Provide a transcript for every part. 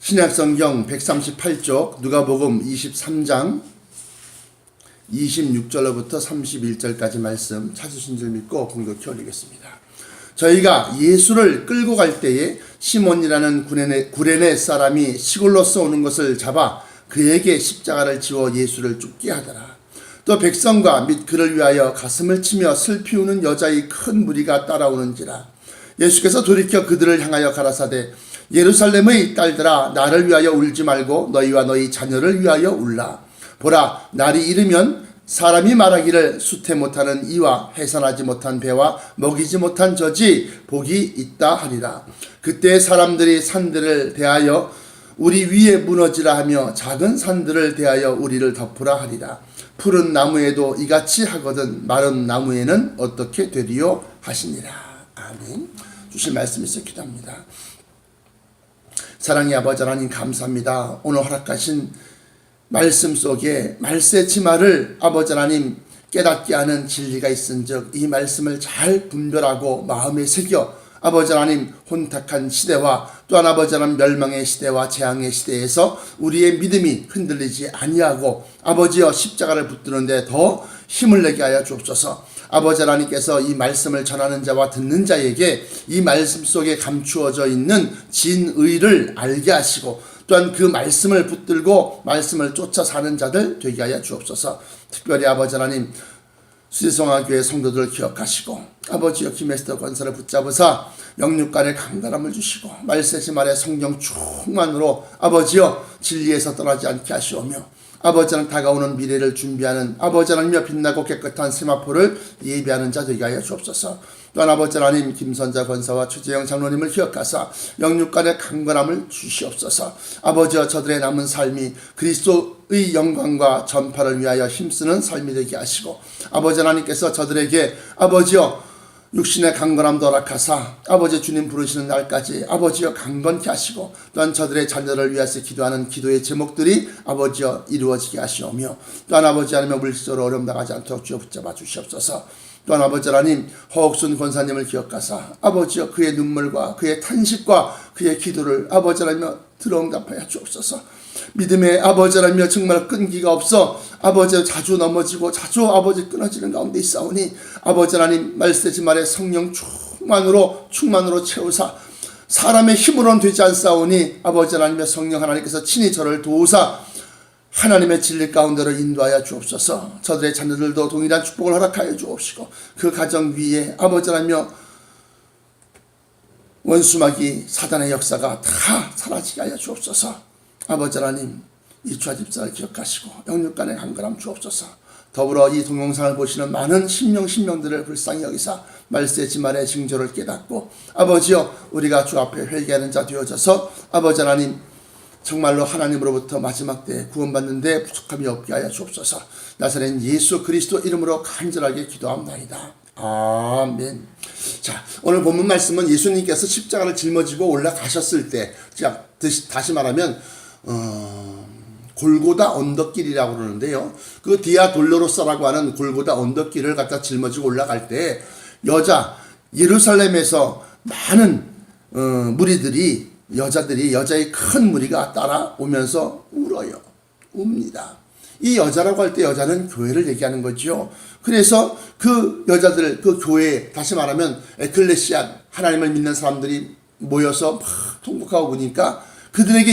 신약성경 138쪽 누가복음 23장 26절로부터 31절까지 말씀 찾으신 줄 믿고 공독해 올리겠습니다. 저희가 예수를 끌고 갈 때에 시몬이라는 구레네 사람이 시골로서 오는 것을 잡아 그에게 십자가를 지워 예수를 죽게 하더라. 또 백성과 및 그를 위하여 가슴을 치며 슬피 우는 여자의 큰 무리가 따라오는지라. 예수께서 돌이켜 그들을 향하여 가라사대 예루살렘의 딸들아, 나를 위하여 울지 말고 너희와 너희 자녀를 위하여 울라. 보라, 날이 이르면 사람이 말하기를 수태 못하는 이와 해산하지 못한 배와 먹이지 못한 젖이 복이 있다 하리라. 그때 사람들이 산들을 대하여 우리 위에 무너지라 하며 작은 산들을 대하여 우리를 덮으라 하리라. 푸른 나무에도 이같이 하거든 마른 나무에는 어떻게 되리요 하시니라. 아멘. 주실 말씀에서 기도합니다. 사랑의 아버지 하나님 감사합니다. 오늘 허락하신 말씀 속에 말세치마를 아버지 하나님 깨닫게 하는 진리가 있은즉 이 말씀을 잘 분별하고 마음에 새겨 아버지 하나님 혼탁한 시대와 또한 아버지 하나님 멸망의 시대와 재앙의 시대에서 우리의 믿음이 흔들리지 아니하고 아버지여 십자가를 붙드는데 더 힘을 내게 하여 주옵소서. 아버지 하나님께서 이 말씀을 전하는 자와 듣는 자에게 이 말씀 속에 감추어져 있는 진의를 알게 하시고 또한 그 말씀을 붙들고 말씀을 쫓아 사는 자들 되게 하여 주옵소서. 특별히 아버지 하나님 수지성화교회 성도들을 기억하시고 아버지여 김에스더 권사를 붙잡으사 영육간의 강건함을 주시고 말세지 말의 성령 충만으로 아버지여 진리에서 떠나지 않게 하시오며 아버지는 다가오는 미래를 준비하는 아버지 하나님여 빛나고 깨끗한 세마포를 예비하는 자 되게 하여 주옵소서. 또한 아버지 하나님 김선자 권사와 최재영 장로님을 기억하사 영육간의 강건함을 주시옵소서. 아버지여 저들의 남은 삶이 그리스도의 영광과 전파를 위하여 힘쓰는 삶이 되게 하시고 아버지 하나님께서 저들에게 아버지여 육신의 강건함도 허락하사 아버지 주님 부르시는 날까지 아버지여 강건케 하시고 또한 저들의 자녀를 위해서 기도하는 기도의 제목들이 아버지여 이루어지게 하시오며 또한 아버지 하나님의 물질적으로 어려움 당하지 않도록 주여 붙잡아 주시옵소서. 또한 아버지 하나님 허옥순 권사님을 기억하사 아버지여 그의 눈물과 그의 탄식과 그의 기도를 아버지 하나님여 들어응답하여 주옵소서. 믿음의 아버지 하나님여 정말 끈기가 없어 아버지 자주 넘어지고 자주 아버지 끊어지는 가운데 있사오니 아버지 하나님 말세지 말에 성령 충만으로 채우사 사람의 힘으로는 되지 않사오니 아버지 하나님의 성령 하나님께서 친히 저를 도우사 하나님의 진리 가운데로 인도하여 주옵소서. 저들의 자녀들도 동일한 축복을 허락하여 주옵시고 그 가정 위에 아버지 하나님여 원수마귀 사단의 역사가 다 사라지게 하여 주옵소서. 아버지 하나님 이주와 집사를 기억하시고 영육간의 강건함 주옵소서. 더불어 이 동영상을 보시는 많은 신명들을 불쌍히 여기사 말세지 말의 징조를 깨닫고 아버지여 우리가 주 앞에 회개하는 자 되어져서 아버지 하나님 정말로 하나님으로부터 마지막 때에 구원받는 데 부족함이 없게 하여 주옵소서. 나사렛 예수 그리스도 이름으로 간절하게 기도합나이다. 아멘. 자, 오늘 본문 말씀은 예수님께서 십자가를 짊어지고 올라가셨을 때, 다시 말하면 골고다 언덕길이라고 그러는데요. 그 디아 돌로로사라고 하는 골고다 언덕길을 갖다 짊어지고 올라갈 때 예루살렘에서 많은 무리들이 여자의 큰 무리가 따라오면서 웁니다. 이 여자라고 할 때 여자는 교회를 얘기하는 거죠. 그래서 그 여자들, 그 교회, 다시 말하면 에클레시아, 하나님을 믿는 사람들이 모여서 막 통곡하고 보니까 그들에게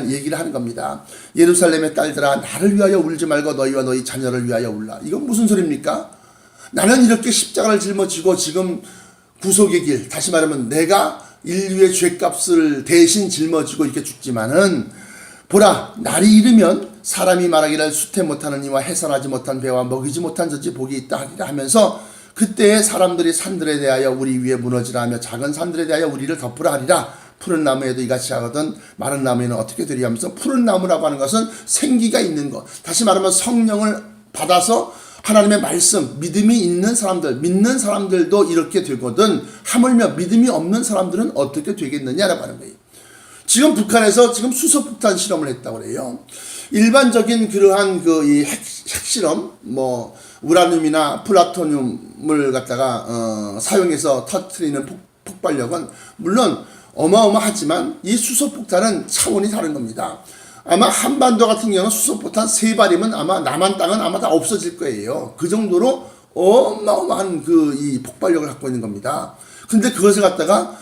얘기를 하는 겁니다. 예루살렘의 딸들아, 나를 위하여 울지 말고 너희와 너희 자녀를 위하여 울라. 이건 무슨 소리입니까? 나는 이렇게 십자가를 짊어지고 지금 구속의 길, 다시 말하면 내가 인류의 죄값을 대신 짊어지고 이렇게 죽지만은 보라, 날이 이르면 사람이 말하기를 수태 못하는 이와 해산하지 못한 배와 먹이지 못한 젖이 복이 있다 하리라 하면서 그때에 사람들이 산들에 대하여 우리 위에 무너지라 하며 작은 산들에 대하여 우리를 덮으라 하리라. 푸른 나무에도 이같이 하거든 마른 나무에는 어떻게 되리 하면서 푸른 나무라고 하는 것은 생기가 있는 것, 다시 말하면 성령을 받아서 하나님의 말씀, 믿음이 있는 사람들, 믿는 사람들도 이렇게 되거든 하물며 믿음이 없는 사람들은 어떻게 되겠느냐라고 하는 거예요. 지금 북한에서 지금 수소폭탄 실험을 했다고 그래요. 일반적인 그러한 이 핵실험, 우라늄이나 플라토늄을 갖다가 사용해서 터뜨리는 폭발력은 물론 어마어마하지만 이 수소폭탄은 차원이 다른 겁니다. 아마 한반도 같은 경우는 수소폭탄 3발이면 아마 남한 땅은 아마 다 없어질 거예요. 그 정도로 어마어마한 이 폭발력을 갖고 있는 겁니다. 근데 그것을 갖다가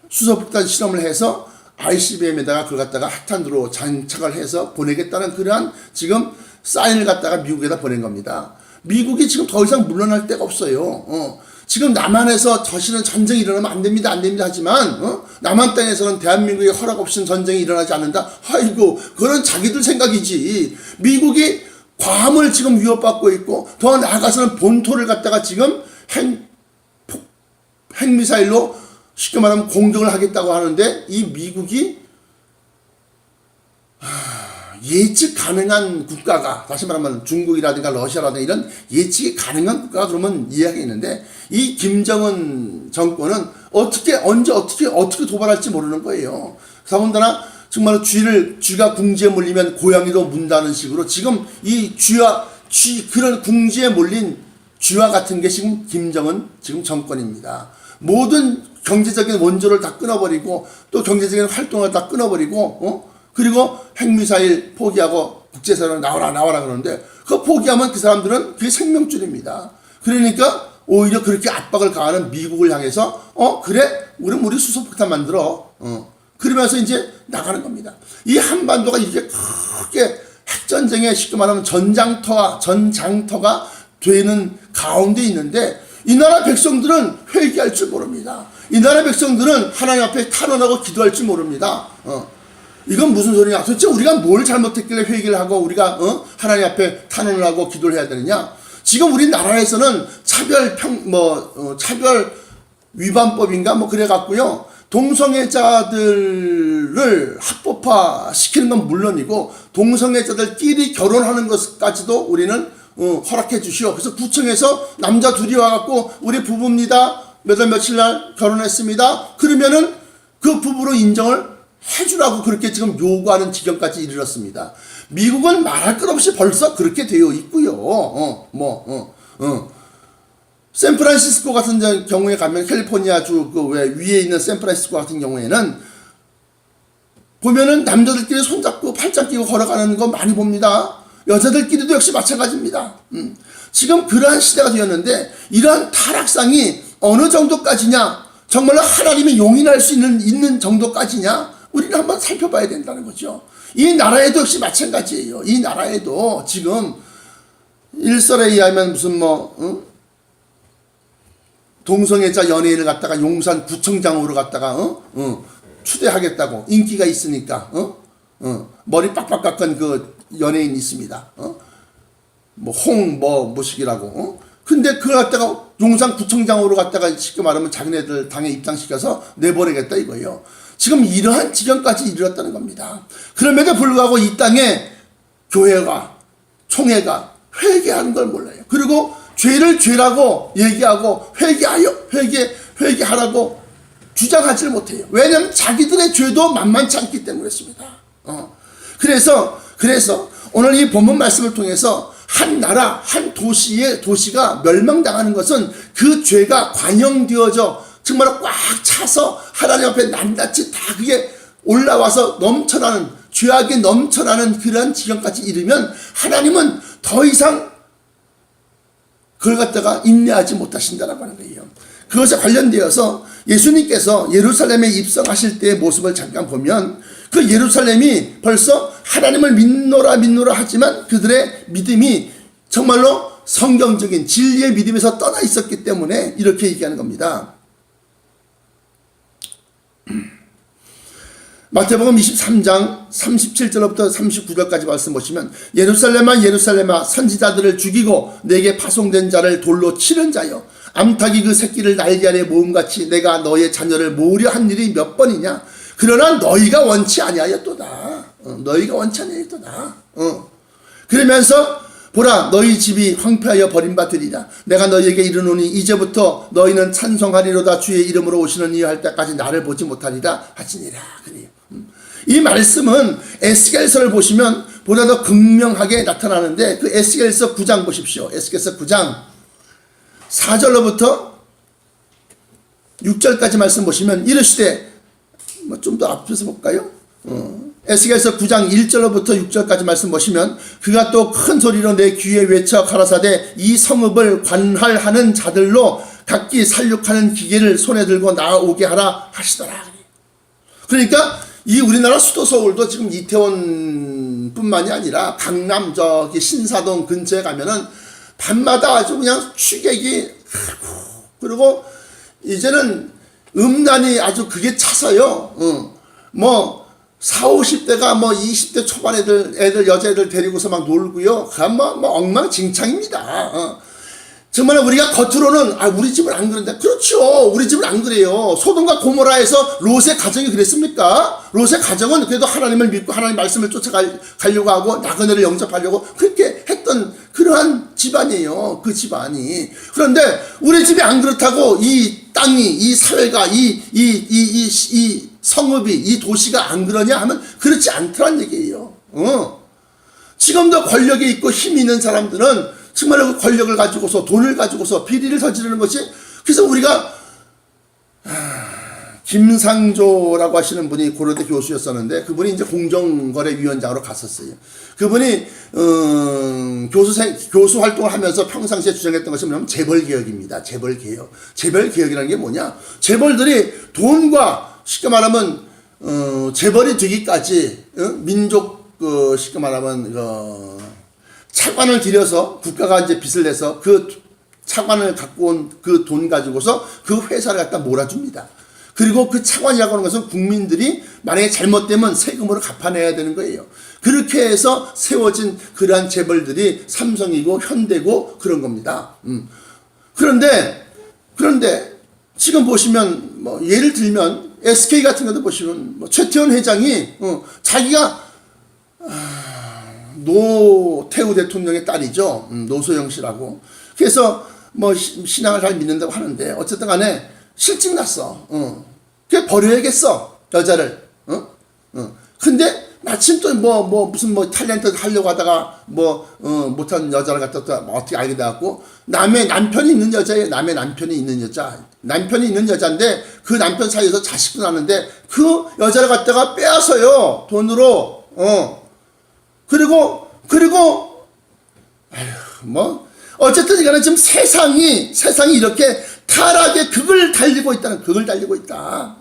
수소폭탄 실험을 해서 ICBM에다가 그걸 갖다가 핵탄두로 장착을 해서 보내겠다는 그러한 지금 사인을 갖다가 미국에다 보낸 겁니다. 미국이 지금 더 이상 물러날 데가 없어요. 지금 남한에서 다시는 전쟁이 일어나면 안 됩니다 하지만 남한 땅에서는 대한민국의 허락 없이는 전쟁이 일어나지 않는다. 아이고, 그건 자기들 생각이지. 미국이 괌을 지금 위협받고 있고 더 나아가서는 본토를 갖다가 지금 핵미사일로 쉽게 말하면 공격을 하겠다고 하는데, 이 미국이 예측 가능한 국가가, 다시 말하면 중국이라든가 러시아라든가 이런 예측이 가능한 국가가 그러면 이해하기 있는데, 이 김정은 정권은 언제 어떻게 도발할지 모르는 거예요. 더군다나 정말 쥐가 궁지에 몰리면 고양이도 문다는 식으로 지금 이 그런 궁지에 몰린 쥐와 같은 게 지금 김정은 지금 정권입니다. 모든 경제적인 원조를 다 끊어버리고 또 경제적인 활동을 다 끊어버리고 그리고 핵미사일 포기하고 국제사회로 나와라 그러는데, 그거 포기하면 그 사람들은 그게 생명줄입니다. 그러니까 오히려 그렇게 압박을 가하는 미국을 향해서 그래 우리 수소폭탄 만들어 그러면서 이제 나가는 겁니다. 이 한반도가 이렇게 크게 핵전쟁에 쉽게 말하면 전장터가 되는 가운데 있는데, 이 나라 백성들은 회개할 줄 모릅니다. 이 나라 백성들은 하나님 앞에 탄원하고 기도할 줄 모릅니다. 이건 무슨 소리냐? 도대체 우리가 뭘 잘못했길래 회개를 하고 우리가 하나님 앞에 탄원을 하고 기도를 해야 되느냐? 지금 우리나라에서는 차별 위반법인가 그래 갖고요, 동성애자들을 합법화 시키는 건 물론이고 동성애자들끼리 결혼하는 것까지도 우리는 허락해 주시오. 그래서 구청에서 남자 둘이 와갖고 우리 부부입니다, 몇 월 며칠 날 결혼했습니다, 그러면은 그 부부로 인정을 해주라고 그렇게 지금 요구하는 지경까지 이르렀습니다. 미국은 말할 것 없이 벌써 그렇게 되어 있고요. 샌프란시스코 같은 경우에 가면, 캘리포니아주 위에 있는 샌프란시스코 같은 경우에는 보면은 남자들끼리 손잡고 팔짱 끼고 걸어가는 거 많이 봅니다. 여자들끼리도 역시 마찬가지입니다. 지금 그러한 시대가 되었는데, 이러한 타락상이 어느 정도까지냐, 정말로 하나님이 용인할 수 있는 정도까지냐, 우리는 한번 살펴봐야 된다는 거죠. 이 나라에도 역시 마찬가지예요. 이 나라에도 지금 일설에 의하면 무슨 동성애자 연예인을 갖다가 용산 구청장으로 갖다가 추대하겠다고, 인기가 있으니까 머리 빡빡 깎은 그 연예인 있습니다. 뭐식이라고. 근데 그걸 갖다가 용산 구청장으로 갖다가 쉽게 말하면 자기네들 당에 입당시켜서 내보내겠다 이거예요. 지금 이러한 지경까지 이르렀다는 겁니다. 그럼에도 불구하고 이 땅에 교회가, 총회가 회개하는 걸 몰라요. 그리고 죄를 죄라고 얘기하고 회개하라고 주장하지를 못해요. 왜냐하면 자기들의 죄도 만만치 않기 때문에 그렇습니다. 그래서 오늘 이 본문 말씀을 통해서 한 나라, 한 도시가 멸망당하는 것은 그 죄가 관영되어져 정말 꽉 차서 하나님 앞에 낱낱이 다 그게 올라와서 넘쳐나는, 죄악이 넘쳐나는 그러한 지경까지 이르면 하나님은 더 이상 그걸 갖다가 인내하지 못하신다라고 하는 거예요. 그것에 관련되어서 예수님께서 예루살렘에 입성하실 때의 모습을 잠깐 보면, 그 예루살렘이 벌써 하나님을 믿노라 하지만 그들의 믿음이 정말로 성경적인 진리의 믿음에서 떠나 있었기 때문에 이렇게 얘기하는 겁니다. 마태복음 23장 37절부터 39절까지 말씀 보시면, 예루살렘아 선지자들을 죽이고 내게 파송된 자를 돌로 치는 자여, 암탉이 그 새끼를 날개 아래 모음같이 내가 너의 자녀를 모으려 한 일이 몇 번이냐? 그러나 너희가 원치 아니하였도다. 그러면서 보라, 너희 집이 황폐하여 버림받으리라. 내가 너희에게 이르노니 이제부터 너희는 찬송하리로다. 주의 이름으로 오시는 이여 할 때까지 나를 보지 못하리라 하시니라. 그래요. 이 말씀은 에스겔서를 보시면 보다 더 극명하게 나타나는데, 그 에스겔서 9장 보십시오. 에스겔서 9장 4절로부터 6절까지 말씀 보시면, 이르시되 앞에서 볼까요? 에스겔서 9장 1절로부터 6절까지 말씀 보시면 그가 또 큰 소리로 내 귀에 외쳐 가라사대 이 성읍을 관할하는 자들로 각기 살육하는 기계를 손에 들고 나오게 하라 하시더라. 그러니까 이 우리나라 수도 서울도 지금 이태원 뿐만이 아니라 강남 저기 신사동 근처에 가면은 밤마다 아주 그냥 취객이, 그리고 이제는 음란이 아주 그게 차서요. 뭐 40, 50대가 뭐 20대 초반 애들 여자애들 데리고서 막 놀고요. 그냥 뭐 엉망진창입니다. 정말 우리가 겉으로는 우리 집은 안 그런데, 그렇죠. 우리 집은 안 그래요. 소돔과 고모라에서 롯의 가정이 그랬습니까? 롯의 가정은 그래도 하나님을 믿고 하나님 말씀을 쫓아가려고 하고 나그네를 영접하려고 그렇게 했던 그러한 집안이에요. 그 집안이. 그런데 우리 집이 안 그렇다고 이 땅이, 이 사회가, 이 성읍이, 이 도시가 안 그러냐 하면 그렇지 않더란 얘기예요. 지금도 권력이 있고 힘이 있는 사람들은 정말로 그 권력을 가지고서, 돈을 가지고서 비리를 저지르는 것이, 그래서 우리가 김상조라고 하시는 분이 고려대 교수였었는데 그분이 이제 공정거래위원장으로 갔었어요. 그분이 교수 활동을 하면서 평상시에 주장했던 것이 뭐냐면 재벌개혁입니다. 재벌개혁. 재벌개혁이라는 게 뭐냐? 재벌들이 돈과 쉽게 말하면 재벌이 되기까지 민족 쉽게 말하면 차관을 들여서 국가가 이제 빚을 내서 그 차관을 갖고 온 그 돈 가지고서 그 회사를 갖다 몰아줍니다. 그리고 그 차관이라고 하는 것은 국민들이 만약에 잘못되면 세금으로 갚아내야 되는 거예요. 그렇게 해서 세워진 그러한 재벌들이 삼성이고 현대고 그런 겁니다. 그런데 지금 보시면 뭐 예를 들면 SK 같은 것도 보시면 뭐 최태원 회장이 자기가 노태우 대통령의 딸이죠. 노소영 씨라고. 그래서 뭐 신앙을 잘 믿는다고 하는데 어쨌든 간에 실직 났어. 그래 버려야겠어. 여자를. 근데 마침 또 무슨 탤런트 하려고 하다가 못한 여자를 갖다 또 어떻게 알게 돼갖고 남의 남편이 있는 여자예요. 남의 남편이 있는 여자. 남편이 있는 여자인데 그 남편 사이에서 자식도 낳는데 그 여자를 갖다가 빼앗아요. 돈으로. 그리고 어쨌든 이거는 지금 세상이 이렇게 타락의 극을 달리고 있다.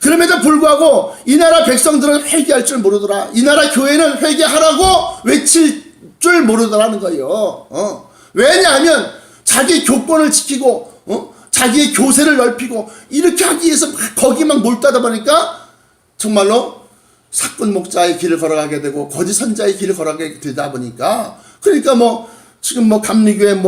그럼에도 불구하고 이 나라 백성들은 회개할 줄 모르더라. 이 나라 교회는 회개하라고 외칠 줄 모르더라는 거예요. 왜냐하면 자기 교권을 지키고 자기의 교세를 넓히고 이렇게 하기 위해서 거기만 몰두하다 보니까 정말로 사꾼 목자의 길을 걸어가게 되고 거짓 선자의 길을 걸어가게 되다 보니까, 그러니까 지금 감리교회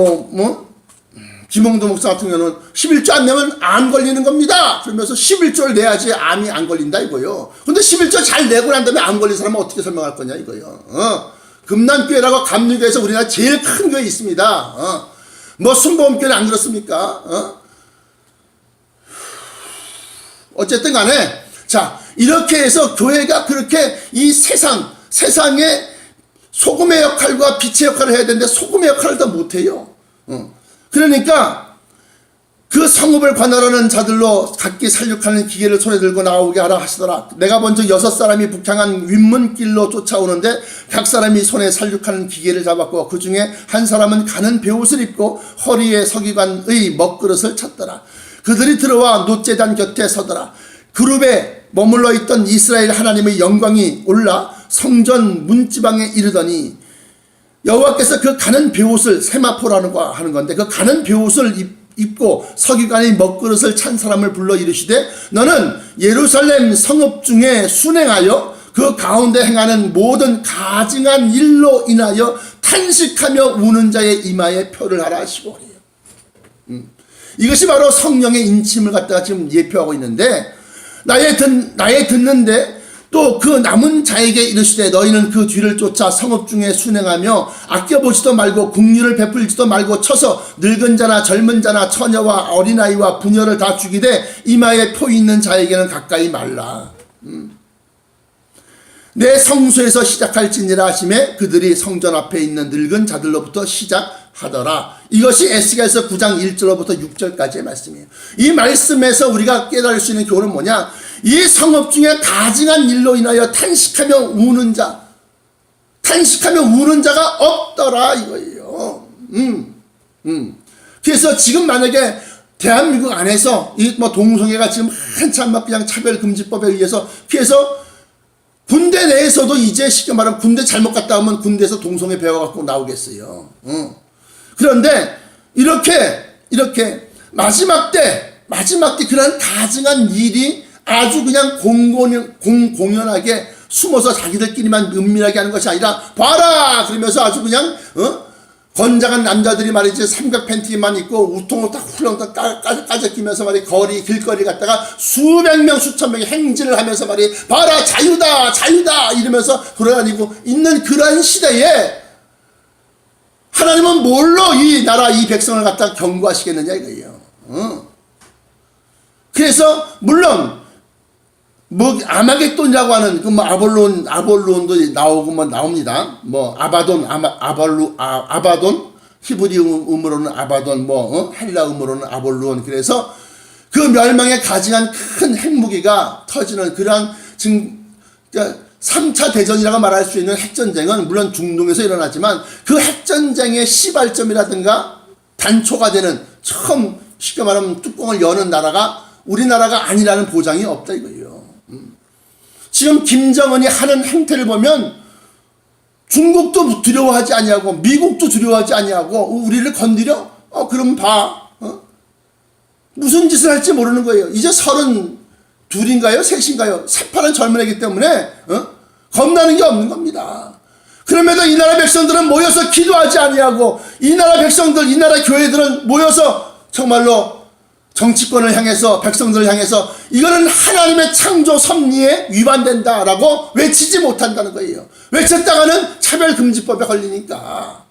김홍도 목사 같은 경우는 11조 안 내면 암 걸리는 겁니다. 그러면서 11조를 내야지 암이 안 걸린다 이거요. 근데 11조 잘 내고 난 다음에 암 걸린 사람은 어떻게 설명할 거냐 이거요. 금난교회라고 감리교회에서 우리나라 제일 큰 교회 있습니다. 순복음교회는 안 그렇습니까? 어쨌든 간에 자, 이렇게 해서 교회가 그렇게 이 세상에 소금의 역할과 빛의 역할을 해야 되는데 소금의 역할을 다 못해요. 그러니까 그 성읍을 관할하는 자들로 각기 살육하는 기계를 손에 들고 나오게 하라 하시더라. 내가 먼저 6사람이 북향한 윗문길로 쫓아오는데 각 사람이 손에 살육하는 기계를 잡았고 그 중에 한 사람은 가는 베옷을 입고 허리에 서기관의 먹그릇을 찼더라. 그들이 들어와 놋제단 곁에 서더라. 그룹에 머물러 있던 이스라엘 하나님의 영광이 올라 성전 문지방에 이르더니 여호와께서 그 가는 베옷을 세마포라는 거 하는 건데 그 가는 베옷을 입고 서기관의 먹그릇을 찬 사람을 불러 이르시되 너는 예루살렘 성읍 중에 순행하여 그 가운데 행하는 모든 가증한 일로 인하여 탄식하며 우는 자의 이마에 표를 하라 하시고 그래요. 이것이 바로 성령의 인침을 갖다가 지금 예표하고 있는데 나의 듣는데 또 그 남은 자에게 이르시되 너희는 그 뒤를 쫓아 성읍 중에 순행하며 아껴보지도 말고 국류를 베풀지도 말고 쳐서 늙은 자나 젊은 자나 처녀와 어린아이와 부녀를 다 죽이되 이마에 표 있는 자에게는 가까이 말라. 내 성소에서 시작할지니라 하심에 그들이 성전 앞에 있는 늙은 자들로부터 시작하더라. 하더라. 이것이 에스겔서 9장 1절로부터 6절까지의 말씀이에요. 이 말씀에서 우리가 깨달을 수 있는 교훈은 뭐냐? 이 성읍 중에 가증한 일로 인하여 탄식하며 우는 자가 없더라 이거예요. 그래서 지금 만약에 대한민국 안에서 이 뭐 동성애가 지금 한참 막 그냥 차별금지법에 의해서, 그래서 군대 내에서도 이제 쉽게 말하면 군대 잘못 갔다 오면 군대에서 동성애 배워갖고 나오겠어요. 그런데 이렇게 마지막 때 그런 가증한 일이 아주 그냥 공공연하게 숨어서 자기들끼리만 은밀하게 하는 것이 아니라, 봐라 그러면서 아주 그냥 건장한 남자들이 말이지 삼각 팬티만 입고 우통을 딱 훌렁 까져 끼면서 말이 길거리 갔다가 수백 명 수천 명이 행진을 하면서 말이 봐라 자유다 이러면서 돌아다니고 있는 그러한 시대에 하나님은 뭘로 이 나라 이 백성을 갖다 경고하시겠느냐 이거예요. 그래서 물론 뭐 아마겟돈이라고 하는 그 뭐 아볼론도 나오고 뭐 나옵니다. 뭐 아바돈 히브리음으로는 아바돈, 헬라음으로는 아볼론. 그래서 그 멸망에 가증한 큰 핵무기가 터지는 그러한 그러니까 3차 대전이라고 말할 수 있는 핵전쟁은 물론 중동에서 일어나지만 그 핵전쟁의 시발점이라든가 단초가 되는 처음 쉽게 말하면 뚜껑을 여는 나라가 우리나라가 아니라는 보장이 없다 이거예요. 지금 김정은이 하는 행태를 보면 중국도 두려워하지 아니하고 미국도 두려워하지 아니하고 우리를 건드려? 그럼 봐. 무슨 짓을 할지 모르는 거예요. 이제 32인가요? 3인가요? 새파란 젊은 애기 때문에 겁나는 게 없는 겁니다. 그럼에도 이 나라 백성들은 모여서 기도하지 아니하고 이 나라 백성들, 이 나라 교회들은 모여서 정말로 정치권을 향해서 백성들을 향해서 이거는 하나님의 창조 섭리에 위반된다라고 외치지 못한다는 거예요. 외쳤다가는 차별금지법에 걸리니까.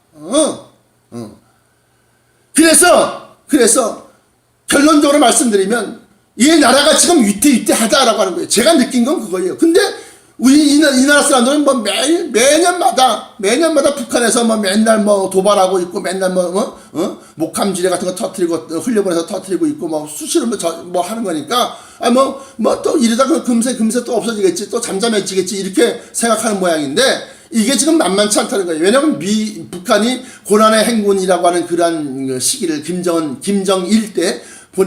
그래서 결론적으로 말씀드리면 이 나라가 지금 위태위태하다라고 하는 거예요. 제가 느낀 건 그거예요. 근데 우리 이 나라 사람들은 뭐 매년마다 북한에서 뭐 맨날 뭐 도발하고 있고 맨날 목함지뢰 같은 거 터뜨리고 흘려보내서 터뜨리고 있고 뭐 수시로 뭐 하는 거니까 뭐 또 이러다가 금세 또 없어지겠지, 또 잠잠해지겠지 이렇게 생각하는 모양인데 이게 지금 만만치 않다는 거예요. 왜냐하면 북한이 고난의 행군이라고 하는 그러한 시기를 김정일 때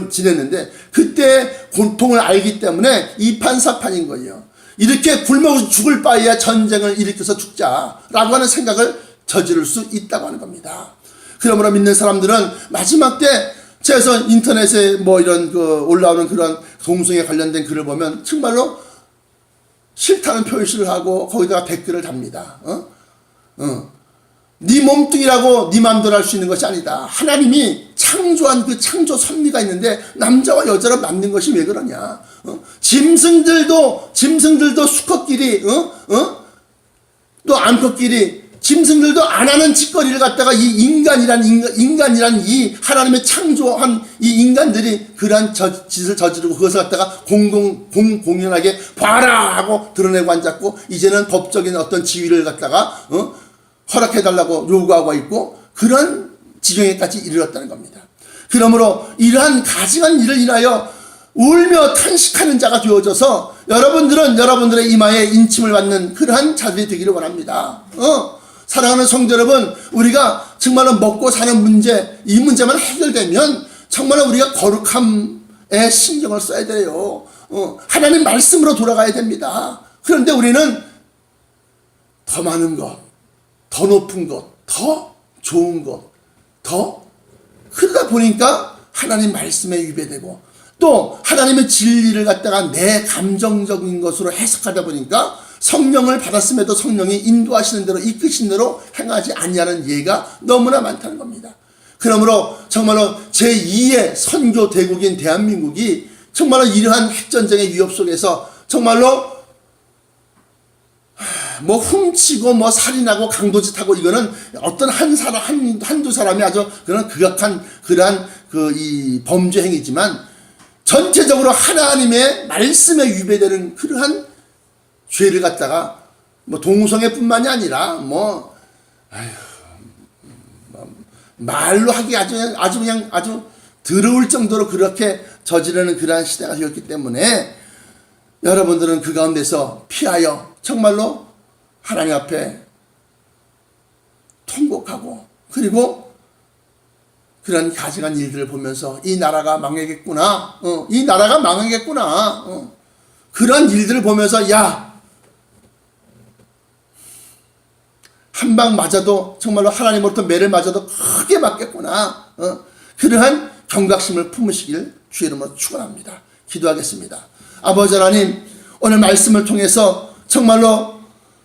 지냈는데 그때 고통을 알기 때문에 이판사판인 거예요. 이렇게 굶어 죽을 바에야 전쟁을 일으켜서 죽자라고 하는 생각을 저지를 수 있다고 하는 겁니다. 그러므로 믿는 사람들은 마지막 때 제가 인터넷에 뭐 이런 올라오는 그런 동성애 관련된 글을 보면 정말로 싫다는 표시를 하고 거기다가 댓글을 답니다. 네 몸뚱이라고 네 마음대로 할 수 있는 것이 아니다. 하나님이 창조한 그 창조 섭리가 있는데 남자와 여자로 만든 것이 왜 그러냐. 짐승들도 수컷끼리 또 암컷끼리 짐승들도 안 하는 짓거리를 갖다가 이 인간이란 이 하나님의 창조한 이 인간들이 그러한 짓을 저지르고 그것을 갖다가 공공연하게 봐라 하고 드러내고 앉았고 이제는 법적인 어떤 지위를 갖다가 허락해달라고 요구하고 있고 그런 지경에까지 이르렀다는 겁니다. 그러므로 이러한 가증한 일을 인하여 울며 탄식하는 자가 되어져서 여러분들은 여러분들의 이마에 인침을 받는 그러한 자들이 되기를 원합니다. 사랑하는 성도 여러분, 우리가 정말로 먹고 사는 문제, 이 문제만 해결되면 정말로 우리가 거룩함에 신경을 써야 돼요. 하나님 말씀으로 돌아가야 됩니다. 그런데 우리는 더 많은 것, 더 높은 것, 더 좋은 것, 그러다 보니까 하나님 말씀에 위배되고 또 하나님의 진리를 갖다가 내 감정적인 것으로 해석하다 보니까 성령을 받았음에도 성령이 인도하시는 대로 이끄신 대로 행하지 아니하는 예가 너무나 많다는 겁니다. 그러므로 정말로 제2의 선교 대국인 대한민국이 정말로 이러한 핵전쟁의 위협 속에서 정말로 뭐 훔치고 뭐 살인하고 강도짓하고 이거는 어떤 한두 사람이 아주 그런 극악한 그러한 이 범죄 행위지만 전체적으로 하나님의 말씀에 위배되는 그러한 죄를 갖다가 뭐 동성애뿐만이 아니라 말로 하기 아주 그냥 아주 더러울 정도로 그렇게 저지르는 그러한 시대가 되었기 때문에 여러분들은 그 가운데서 피하여 정말로 하나님 앞에 통곡하고 그리고 그런 가증한 일들을 보면서 이 나라가 망하겠구나, 이 나라가 망하겠구나, 그런 일들을 보면서 야, 한 방 맞아도 정말로 하나님으로부터 매를 맞아도 크게 맞겠구나, 그러한 경각심을 품으시길 주의 이름으로 축원합니다. 기도하겠습니다. 아버지 하나님, 오늘 말씀을 통해서 정말로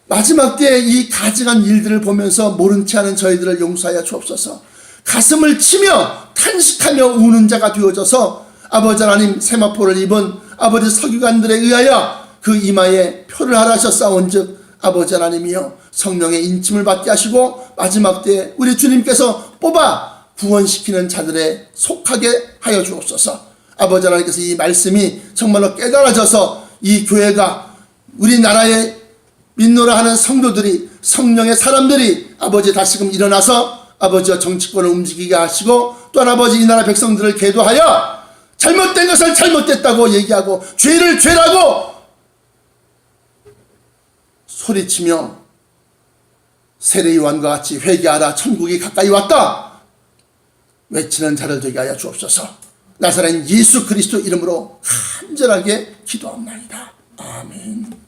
마지막 때에 이 가증한 일들을 보면서 모른 채 하는 저희들을 용서하여 주옵소서. 가슴을 치며 탄식하며 우는 자가 되어져서 아버지 하나님 세마포를 입은 아버지 서기관들에 의하여 그 이마에 표를 하라셨사온즉 아버지 하나님이여 성령의 인침을 받게 하시고 마지막 때에 우리 주님께서 뽑아 구원시키는 자들에 속하게 하여 주옵소서. 아버지 하나님께서 이 말씀이 정말로 깨달아져서 이 교회가 우리나라의 믿노라 하는 성도들이 성령의 사람들이 아버지 다시금 일어나서 아버지와 정치권을 움직이게 하시고 또한 아버지 이 나라 백성들을 계도하여 잘못된 것을 잘못됐다고 얘기하고 죄를 죄라고 소리치며 세례요한과 같이 회개하라 천국이 가까이 왔다 외치는 자를 되게 하여 주옵소서. 나사렛 예수 그리스도 이름으로 간절하게 기도합니다. 아멘.